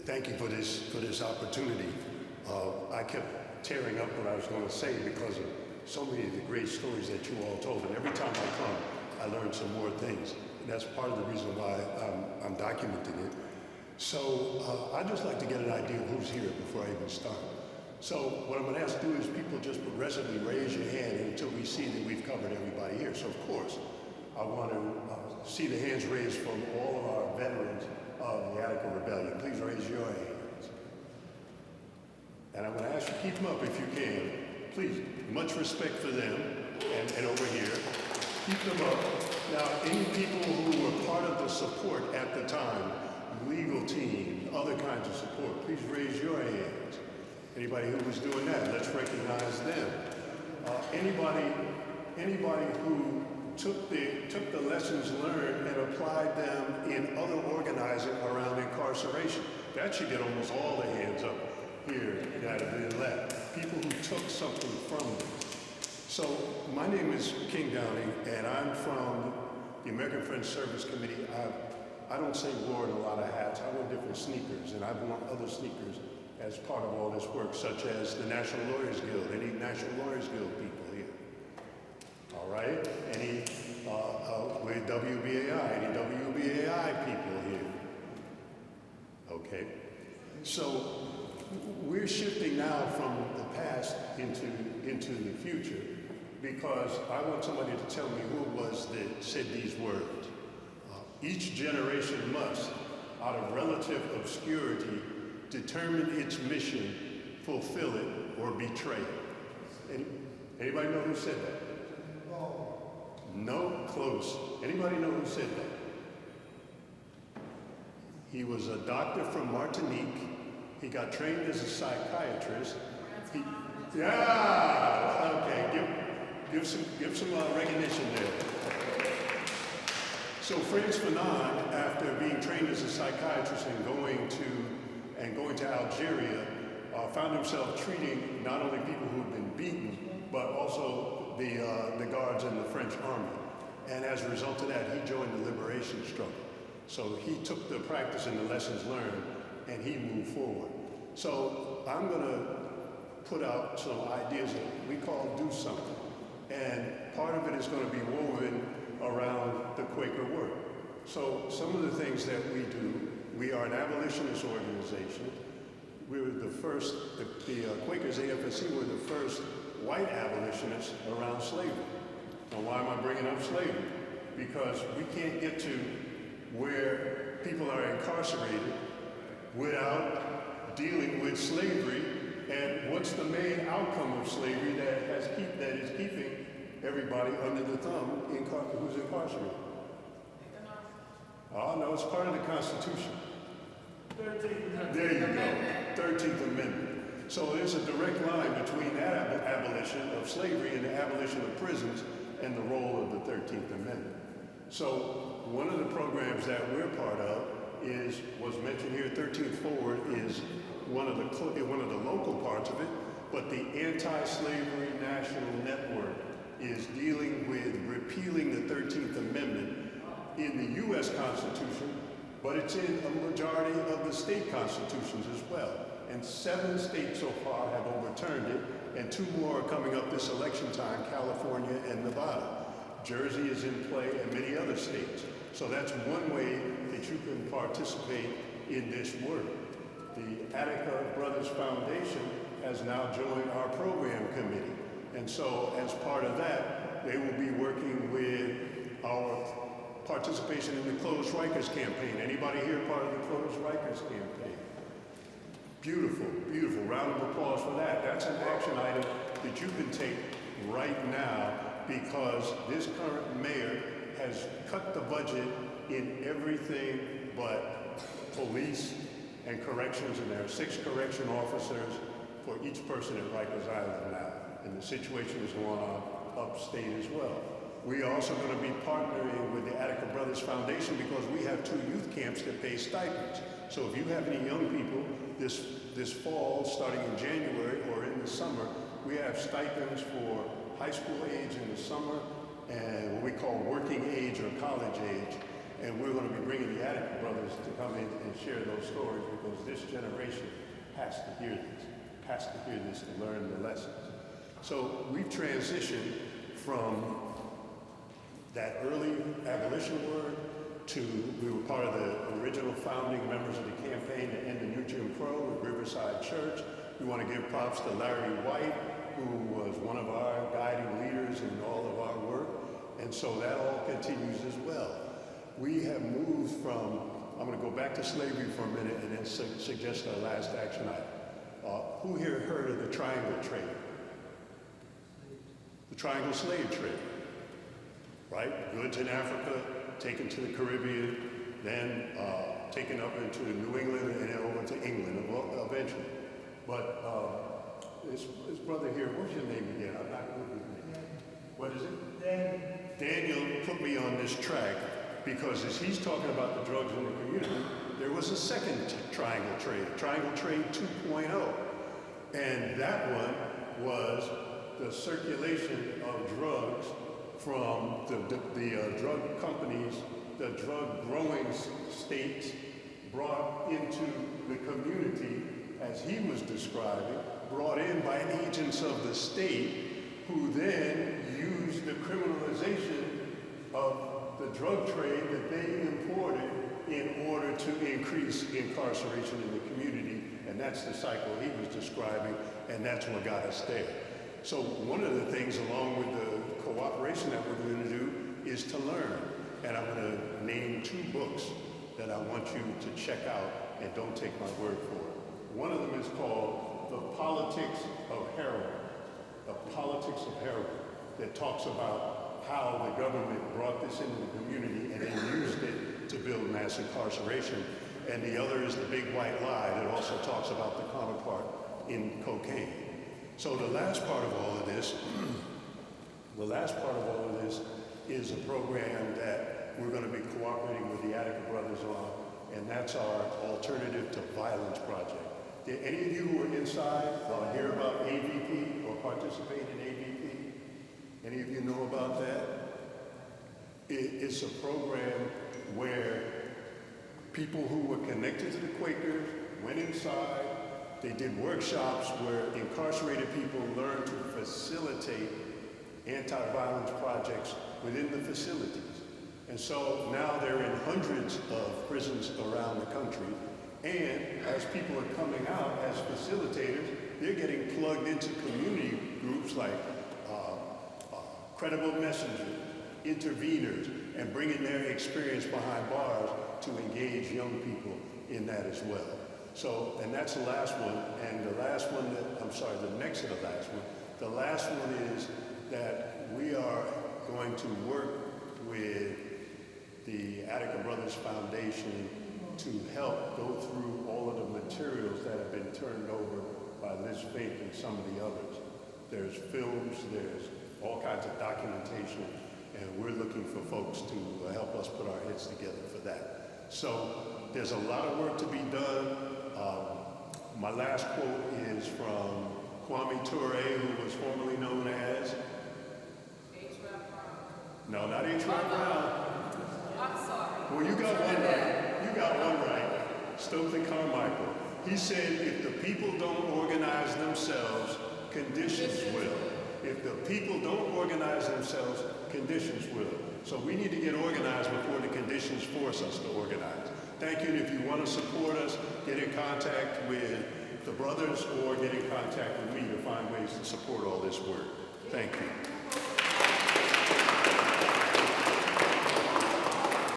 Thank you for this opportunity. I kept tearing up what I was going to say because of so many of the great stories that you all told, and every time I come, I learn some more things. And that's part of the reason why I'm documenting it. So I'd just like to get an idea of who's here before I even start. So what I'm going to ask to do is people just progressively raise your hand until we see that we've covered everybody here. So of course, I want to see the hands raised from all of our veterans of the Attica Rebellion. Please raise your hands. And I'm going to ask you to keep them up if you can. Please, much respect for them and over here. Keep them up. Now, any people who were part of the support at the time, legal team, other kinds of support, please raise your hands. Anybody who was doing that, let's recognize them. Anybody who took the lessons learned and applied them in other organizing around incarceration. That should get almost all the hands up here that have been left. People who took something from them. So my name is King Downing, and I'm from the American Friends Service Committee. I don't say wore a lot of hats. I wear different sneakers, and I've worn other sneakers as part of all this work, such as the National Lawyers Guild. Any National Lawyers Guild people here? All right. Any with WBAI? Any WBAI people here? Okay. So we're shifting now from the past into the future because I want somebody to tell me who it was that said these words. Each generation must, out of relative obscurity, determine its mission, fulfill it, or betray it. Anybody know who said that? No, close. Anybody know who said that? He was a doctor from Martinique. He got trained as a psychiatrist. Okay, give some recognition there. So Frantz Fanon, after being trained as a psychiatrist and going to Algeria, found himself treating not only people who had been beaten, but also the guards in the French army. And as a result of that, he joined the liberation struggle. So he took the practice and the lessons learned, and he moved forward. So I'm going to put out some ideas that we call Do Something. And part of it is going to be woven around the Quaker work. So some of the things that we do, we are an abolitionist organization. We were the first, the Quakers AFSC were the first white abolitionists around slavery. Now why am I bringing up slavery? Because we can't get to where people are incarcerated without dealing with slavery and what's the main outcome of slavery that is keeping everybody under the thumb who's incarcerated. Oh no, it's part of the Constitution. 13th Amendment. There you go, 13th Amendment. So there's a direct line between that abolition of slavery and the abolition of prisons and the role of the 13th Amendment. So one of the programs that we're part of was mentioned here, 13th Forward is one of the local parts of it, but the Anti-Slavery National Network is dealing with repealing the 13th Amendment in the U.S. Constitution, but it's in a majority of the state constitutions as well. And 7 states so far have overturned it, and 2 more are coming up this election time, California and Nevada. Jersey is in play, and many other states. So that's one way that you can participate in this work. The Attica Brothers Foundation has now joined our program committee. And so as part of that, they will be working with our participation in the Closed Rikers campaign. Anybody here part of the Closed Rikers campaign? Beautiful, beautiful. Round of applause for that. That's an action item that you can take right now because this current mayor has cut the budget in everything but police and corrections, and there are 6 correction officers for each person at Rikers Island now. And the situation is going on upstate as well. We are also going to be partnering with the Attica Brothers Foundation because we have 2 youth camps that pay stipends. So if you have any young people this fall, starting in January or in the summer, we have stipends for high school age in the summer and what we call working age or college age. And we're going to be bringing the Attica Brothers elders to come in and share those stories, because this generation has to hear this, to learn the lessons. So we've transitioned from that early abolition word to, we were part of the original founding members of the campaign to end the New Jim Crow at Riverside Church. We want to give props to Larry White, who was one of our guiding leaders in all of our work. And so that all continues as well. We have moved from, I'm going to go back to slavery for a minute and then suggest our last action item. Who here heard of the triangle trade? The triangle slave trade, right? Goods in Africa, taken to the Caribbean, then taken up into New England and then over to England eventually. But this brother here, what's your name again? I'm not good with his name. What is it? Daniel put me on this track because as he's talking about the drugs in the community, there was a second triangle trade 2.0. And that one was the circulation of drugs from the drug companies, the drug growing states brought into the community, as he was describing, brought in by agents of the state who then used the criminalization of the drug trade that they imported in order to increase incarceration in the community. And that's the cycle he was describing, and that's what got us there. So one of the things, along with the cooperation that we're going to do, is to learn. And I'm going to name 2 books that I want you to check out, and don't take my word for it. One of them is called The Politics of Heroin. The Politics of Heroin, that talks about how the government brought this into the community and then used it to build mass incarceration. And the other is The Big White Lie, that also talks about the counterpart in cocaine. So the last part of all of this, is a program that we're going to be cooperating with the Attica Brothers on, and that's our Alternative to Violence project. Did any of you who are inside hear about AVP or participate in AVP? Any of you know about that? It's a program where people who were connected to the Quakers went inside. They did workshops where incarcerated people learned to facilitate anti-violence projects within the facilities. And so now they're in hundreds of prisons around the country. And as people are coming out as facilitators, they're getting plugged into community groups like credible messengers, interveners, and bringing their experience behind bars to engage young people in that as well. So, and that's the last one. And the last one the next to the last one. The last one is that we are going to work with the Attica Brothers Foundation to help go through all of the materials that have been turned over by Liz Fink and some of the others. There's films, there's all kinds of documentation, and we're looking for folks to help us put our heads together for that. So there's a lot of work to be done. My last quote is from Kwame Ture, who was formerly known as... No, not H. Rap Brown. I'm sorry. Well, you got one right. You got one right. Stokely Carmichael. He said, if the people don't organize themselves, conditions will. If the people don't organize themselves, conditions will. So we need to get organized before the conditions force us to organize. Thank you, and if you want to support us, get in contact with the brothers or get in contact with me to find ways to support all this work. Thank you.